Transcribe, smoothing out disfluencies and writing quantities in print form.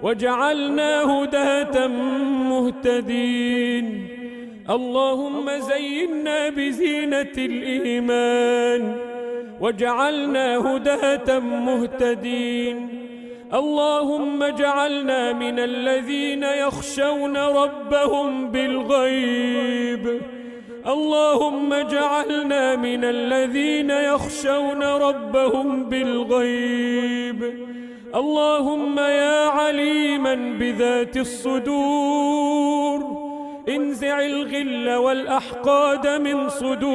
وجعلنا هداة مهتدين. اللهم زينا بزينة الإيمان وجعلنا هداة مهتدين. اللهم اجعلنا من الذين يخشون ربهم بالغيب. اللهم اجعلنا من الذين يخشون ربهم بالغيب. اللهم يا عليما بذات الصدور انزع الغل والأحقاد من صدور